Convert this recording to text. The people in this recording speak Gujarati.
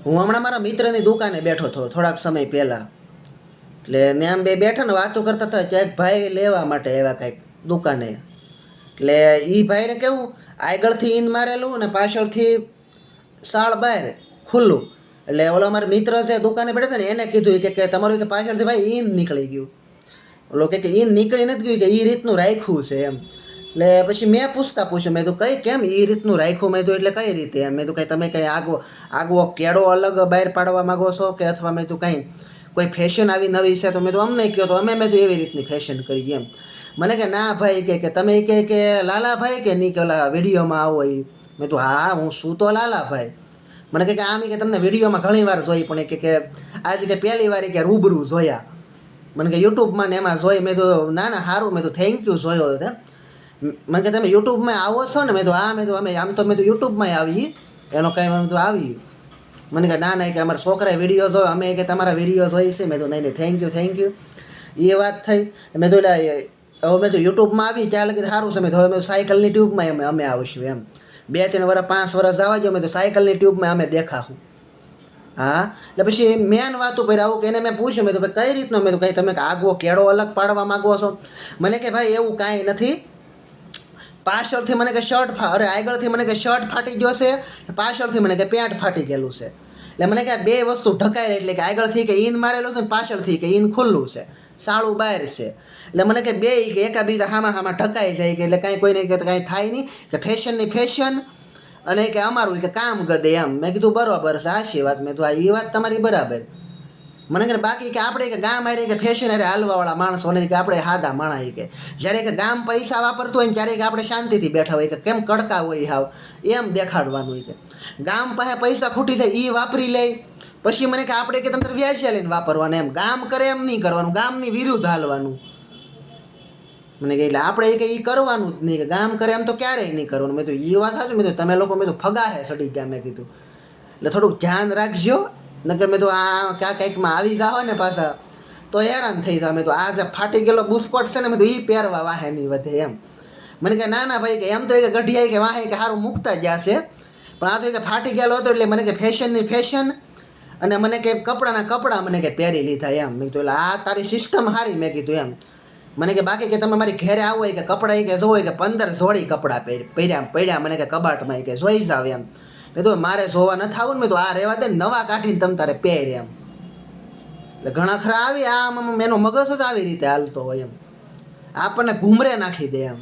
હું હમણાં મારા મિત્રની દુકાને બેઠો હતો થોડાક સમય પહેલાં. એટલે ને આમ બે બેઠા ને વાતો કરતા હતા ક્યાંક ભાઈ લેવા માટે આવ્યા કાંઈક દુકાને. એટલે એ ભાઈને કેવું આગળથી ઈન મારેલું ને પાછળથી સાળ બહાર ખુલ્લું. એટલે ઓલો અમારો મિત્ર છે દુકાને બેઠા હતા ને એને કીધું કે તમારું કે પાછળથી ભાઈ ઈન નીકળી ગયું. ઓલો કે ઈન નીકળી નથી ગયું કે એ રીતનું રાખ્યું છે એમ. એટલે પછી મેં પૂછ્યું મેં તો કઈ કેમ એ રીતનું રાખ્યું મેં તો એટલે કઈ રીતે એમ મેં તો કંઈ તમે કંઈ આગવો કેળો અલગ બહાર પાડવા માગો છો કે અથવા મેં તો કંઈ કોઈ ફેશન આવી નવી છે તો મેં તો અમને કહો તો અમે મેં તો એવી રીતની ફેશન કરી એમ. મને કે ના ભાઈ કે તમે કે લાલાભાઈ કે નહીં કે ઓલા વિડીયોમાં આવો એ. મેં તો હા હું શું તો લાલાભાઈ. મને કે આમ કે તમને વિડીયોમાં ઘણી વાર જોઈ પણ કે આજે કે પહેલી વાર કે રૂબરૂ જોયા. મને કે યુટ્યુબમાં ને એમાં જોઈ મેં તો ના સારું મેં તો થેન્ક યુ જોયો હતો. મને કે તમે યુટ્યુબમાં આવો છો ને મેં તો હા મેં તો અમે આમ તો મેં તો યુટ્યુબમાં આવી એનો કાંઈ અમે તો આવી. મને કે ના કે અમારા છોકરાએ વિડીયો જોયો અમે કે તમારા વિડીયો જોઈ છે મેં તો નહીં થેન્ક યુ એ વાત થઈ. મેં તો એટલે હવે મેં તો યુટ્યુબમાં આવી ત્યાં લગી સારું છે મેં તો હવે મેં સાયકલની ટ્યુબમાં અમે આવીશું એમ 2-3 વર્ષ 5 વર્ષ જવા જો મેં તો સાયકલની ટ્યુબમાં અમે દેખાશું. હા એટલે પછી મેન વાત ઉપર આવું કે એને મેં પૂછ્યું મેં તો કઈ રીતનો મેં તો કંઈ તમે આગવો કેળો અલગ પાડવા માગો છો. મને કે ભાઈ એવું કાંઈ નથી. પાછળથી મને કે શર્ટ આગળથી મને કે શર્ટ ફાટી ગયો છે પાછળથી મને કે પેન્ટ ફાટી ગયેલું છે. એટલે મને કે બે વસ્તુ ઢકાય એટલે કે આગળથી કે ઈન મારેલું છે ને પાછળથી કે ઈન ખુલ્લું છે સાળું બહાર છે. એટલે મને કે બે કે એકાબીજા હામાં ઢકાઈ જાય કે એટલે કાંઈ કોઈને કે કાંઈ થાય નહીં કે ફેશનની ફેશન અને કે અમારું કે કામ ગદે એમ. મેં કીધું બરાબર છે આશી વાત મેં તો એ વાત તમારી બરાબર. મને કે બાકી કે આપણે કે ગામ આવી કે ફેશન અરે હાલવાવાળા માણસો નથી કે આપણે સાદા માણા કે જ્યારે કે ગામ પૈસા વાપરતું હોય ને ત્યારે કે આપણે શાંતિથી બેઠા હોય કે કેમ કડકા હોય હાવ એમ દેખાડવાનું હોય કે ગામ પાસે પૈસા ખૂટી જાય એ વાપરી લે. પછી મને કે આપણે કે તમે વ્યાજ્યા લઈને વાપરવાનું એમ ગામ કરે એમ નહીં કરવાનું ગામની વિરુદ્ધ હાલવાનું. મને કે એટલે આપણે કે એ કરવાનું જ નહીં કે ગામ કરે એમ તો ક્યારેય નહીં કરવાનું. મેં તો એ વાત સાચું મેં તો તમે લોકો મેં તો ફગાહે સડી ગયા મેં કીધું એટલે થોડુંક ધ્યાન રાખજો નકર મેં તો આ ક્યાં કંઈકમાં આવી જાવ ને પાછા તો હેરાન થઈ જાવ. મેં તો આ જે ફાટી ગયેલો બુસ્કોટ છે ને મેં તો એ પહેરવા વાહે નહીં વધે એમ. મને કે ના ભાઈ કે એમ તો કે ગઢિયા કે વાહે કે સારું મૂકતા જ છે પણ આ તો કે ફાટી ગયેલો હતો એટલે મને કે ફેશનની ફેશન અને મને કે કપડાં મને કે પહેરી લીધા એમ. મેં કીધું એટલે આ તારી સિસ્ટમ સારી મેં કીધું એમ. મને કે બાકી કે તમે મારી ઘેરે આવો કે કપડાં કે જોવો કે 15 જોડી કપડાં પડ્યા મને કે કબાટમાં કે જોઈ જાવ એમ. મેં તો મારે જોવા નથી આવું ને મેં તો આ રહેવા દે નવા કાઢીને તમે તારે પહેર એમ. એટલે ઘણા ખરા આવી આમ એનો મગજ જ આવી રીતે હાલતો હોય એમ આપણને ઘૂમરે નાખી દે એમ.